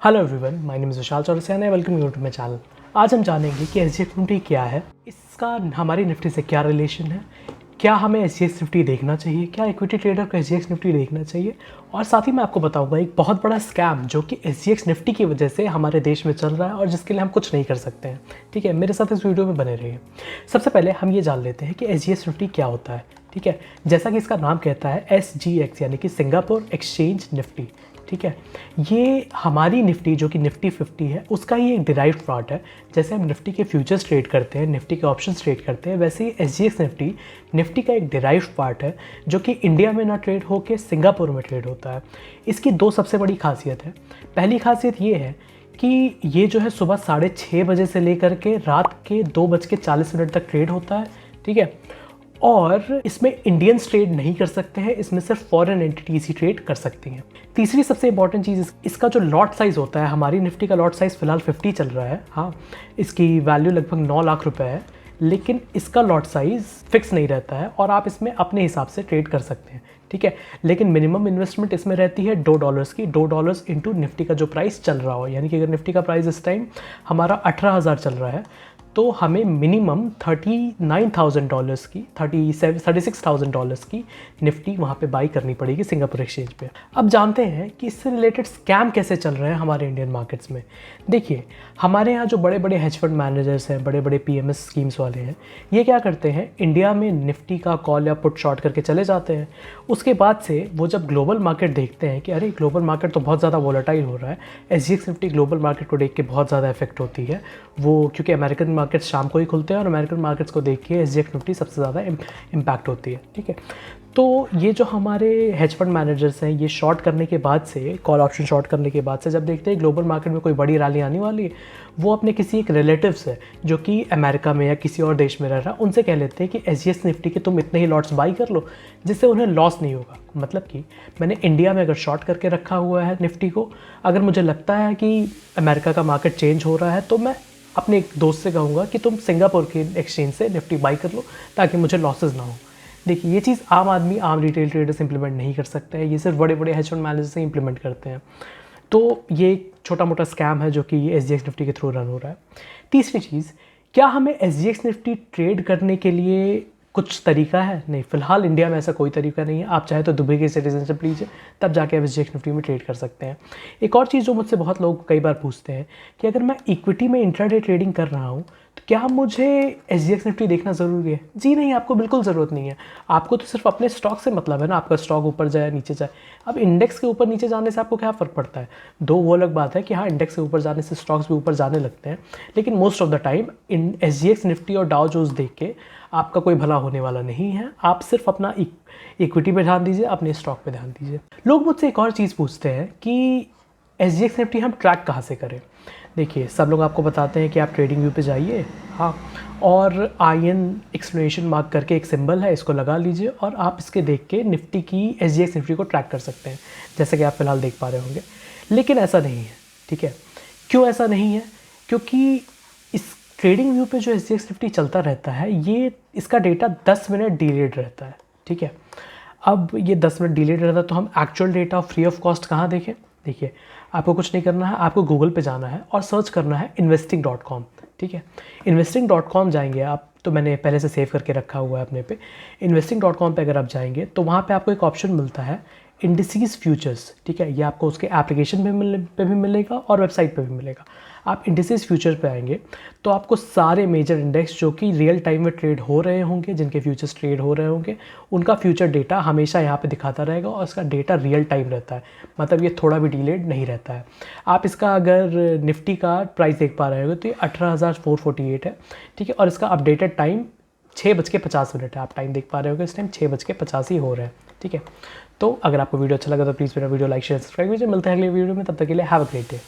Hello everyone, my name is Vishal Chaurasia and welcome you to my channel. आज हम जानेंगे कि एसजीएक्स निफ्टी क्या है, इसका हमारी निफ्टी से क्या रिलेशन है, क्या हमें एसजीएक्स निफ्टी देखना चाहिए, क्या इक्विटी ट्रेडर को एसजीएक्स निफ्टी देखना चाहिए, और साथ ही मैं आपको बताऊंगा एक बहुत बड़ा स्कैम जो कि एसजीएक्स निफ्टी की वजह से हमारे देश में चल रहा है और जिसके लिए हम कुछ नहीं कर सकते हैं। ठीक है, मेरे साथ इस वीडियो में बने रहिए। सबसे पहले हम ये जान लेते हैं कि एसजीएक्स निफ्टी क्या होता है। ठीक है, जैसा कि इसका नाम कहता है SGX यानी कि सिंगापुर एक्सचेंज निफ्टी। ठीक है, ये हमारी निफ्टी जो कि निफ्टी 50 है उसका ही एक डिराइव्ड पार्ट है। जैसे हम निफ्टी के फ्यूचर्स ट्रेड करते हैं, निफ्टी के ऑप्शंस ट्रेड करते हैं, वैसे ही एसजीएक्स निफ्टी का एक डिराइव्ड पार्ट है जो कि इंडिया में ना ट्रेड होकर सिंगापुर में ट्रेड होता है। इसकी दो सबसे बड़ी खासियत है। पहली खासियत ये है कि ये जो है सुबह 6:30 बजे से लेकर के रात के 2:40 तक ट्रेड होता है। ठीक है, और इसमें इंडियंस ट्रेड नहीं कर सकते हैं, इसमें सिर्फ फॉरेन एंटिटीज ही ट्रेड कर सकती हैं। तीसरी सबसे इंपॉर्टेंट चीज़, इसका जो लॉट साइज़ होता है, हमारी निफ्टी का लॉट साइज़ फिलहाल 50 चल रहा है। हाँ, इसकी वैल्यू लगभग 9 लाख रुपए है, लेकिन इसका लॉट साइज़ फिक्स नहीं रहता है और आप इसमें अपने हिसाब से ट्रेड कर सकते हैं। ठीक है, लेकिन मिनिमम इन्वेस्टमेंट इसमें रहती है $2 की। $2 इंटू निफ्टी का जो प्राइस चल रहा हो, यानी कि अगर निफ्टी का प्राइस इस टाइम हमारा 18,000 चल रहा है तो हमें मिनिमम $39,000 की, $36,000 की निफ्टी वहाँ पे बाई करनी पड़ेगी सिंगापुर एक्सचेंज पे। अब जानते हैं कि इससे रिलेटेड स्कैम कैसे चल रहे हैं हमारे इंडियन मार्केट्स में। देखिए, हमारे यहाँ जो बड़े बड़े हेज फंड मैनेजर्स हैं, बड़े बड़े PMS स्कीम्स वाले हैं, ये क्या करते हैं, इंडिया में निफ्टी का कॉल या पुट शॉर्ट करके चले जाते हैं। उसके बाद से वो जब ग्लोबल मार्केट देखते हैं कि अरे ग्लोबल मार्केट तो बहुत ज़्यादा वॉलेटाइल हो रहा है, एसजीएक्स निफ्टी ग्लोबल मार्केट को देख के बहुत ज़्यादा इफेक्ट होती है वो, क्योंकि अमेरिकन मार्केट्स शाम को ही खुलते हैं और अमेरिकन मार्केट्स को देख के एसजीएक्स निफ्टी सबसे ज़्यादा इम्पैक्ट होती है। ठीक है, तो ये जो हमारे हेज फंड मैनेजर्स हैं, ये शॉर्ट करने के बाद से, कॉल ऑप्शन शॉर्ट करने के बाद से, जब देखते हैं ग्लोबल मार्केट में कोई बड़ी रैली आने वाली है, वो अपने किसी एक रिलेटिव से जो कि अमेरिका में या किसी और देश में रह रहा है, उनसे कह लेते हैं कि एसजीएक्स निफ्टी के तुम इतने ही लॉट्स बाई कर लो जिससे उन्हें लॉस नहीं होगा। मतलब कि मैंने इंडिया में अगर शॉर्ट करके रखा हुआ है निफ्टी को, अगर मुझे लगता है कि अमेरिका का मार्केट चेंज हो रहा है तो मैं अपने एक दोस्त से कहूँगा कि तुम सिंगापुर के एक्सचेंज से निफ्टी बाई कर लो ताकि मुझे लॉसेस ना हो। देखिए, ये चीज़ आम आदमी, आम रिटेल ट्रेडर्स इंप्लीमेंट नहीं कर सकते हैं, ये सिर्फ बड़े बड़े हेज फंड मैनेजर्स से इंप्लीमेंट करते हैं। तो ये एक छोटा मोटा स्कैम है जो कि एसजीएक्स निफ्टी के थ्रू रन हो रहा है। तीसरी चीज़, क्या हमें एसजीएक्स निफ्टी ट्रेड करने के लिए कुछ तरीका है? नहीं, फिलहाल इंडिया में ऐसा कोई तरीका नहीं है। आप चाहे तो दुबई की सिटीजनशिप लीजिए, तब जाके आप एसजीएक्स निफ्टी में ट्रेड कर सकते हैं। एक और चीज़ जो मुझसे बहुत लोग कई बार पूछते हैं कि अगर मैं इक्विटी में इंट्राडे ट्रेडिंग कर रहा हूँ तो क्या मुझे एसजीएक्स निफ्टी देखना ज़रूरी है? जी नहीं, आपको बिल्कुल ज़रूरत नहीं है। आपको तो सिर्फ अपने स्टॉक से मतलब है ना, आपका स्टॉक ऊपर जाए नीचे जाए। अब इंडेक्स के ऊपर नीचे जाने से आपको क्या फ़र्क पड़ता है? दो वो अलग बात है कि हाँ, इंडेक्स के ऊपर जाने से स्टॉक्स भी ऊपर जाने लगते हैं, लेकिन most of the time in SGX Nifty और डाउ जोन्स देख के आपका कोई भला होने वाला नहीं है। आप सिर्फ अपना इक्विटी पे ध्यान दीजिए, अपने स्टॉक पे ध्यान दीजिए। लोग मुझसे एक और चीज़ पूछते हैं कि एसजीएक्स निफ्टी हम ट्रैक कहाँ से करें? देखिए, सब लोग आपको बताते हैं कि आप ट्रेडिंग व्यू पे जाइए, हाँ, और IN एक्सक्लेमेशन मार्क करके एक सिंबल है, इसको लगा लीजिए और आप इसके देख के निफ्टी की, एसजीएक्स निफ्टी को ट्रैक कर सकते हैं, जैसे कि आप फिलहाल देख पा रहे होंगे। लेकिन ऐसा नहीं है। ठीक है, क्यों ऐसा नहीं है? क्योंकि इस ट्रेडिंग व्यू पे जो एसजीएक्स निफ्टी चलता रहता है, ये इसका डेटा 10 मिनट डिलेड रहता है। ठीक है, अब ये 10 मिनट डिलेड रहता है तो हम actual data free of cost कहाँ देखें? देखिए, आपको कुछ नहीं करना है, आपको गूगल पे जाना है और सर्च करना है investing.com। ठीक है, investing.com जाएंगे आप, तो मैंने पहले से सेव करके रखा हुआ है अपने पे। investing.com पे अगर आप जाएंगे तो वहाँ पे आपको एक ऑप्शन मिलता है इंडिसेस फ्यूचर्स। ठीक है, ये आपको उसके एप्लीकेशन पे भी मिलेगा और वेबसाइट पे भी मिलेगा। आप इंडिसेस फ्यूचर पे आएंगे तो आपको सारे मेजर इंडेक्स जो कि रियल टाइम में ट्रेड हो रहे होंगे, जिनके फ्यूचर्स ट्रेड हो रहे होंगे, उनका फ्यूचर डेटा हमेशा यहाँ पे दिखाता रहेगा और इसका डेटा रियल टाइम रहता है। मतलब ये थोड़ा भी डिलेड नहीं रहता है। आप इसका अगर निफ्टी का प्राइस देख पा रहे होंगे तो ये 18,448 है। ठीक है, और इसका अपडेटेड टाइम 6:50 है। आप टाइम देख पा रहे होंगे, इस टाइम 6:50 ही हो रहे हैं। ठीक है, तो अगर आपको वीडियो अच्छा लगा तो प्लीज़ मेरा वीडियो लाइक शेयर सब्सक्राइब कीजिए। मिलते हैं अगले वीडियो में, तब तक के लिए हैव अ ग्रेट डे।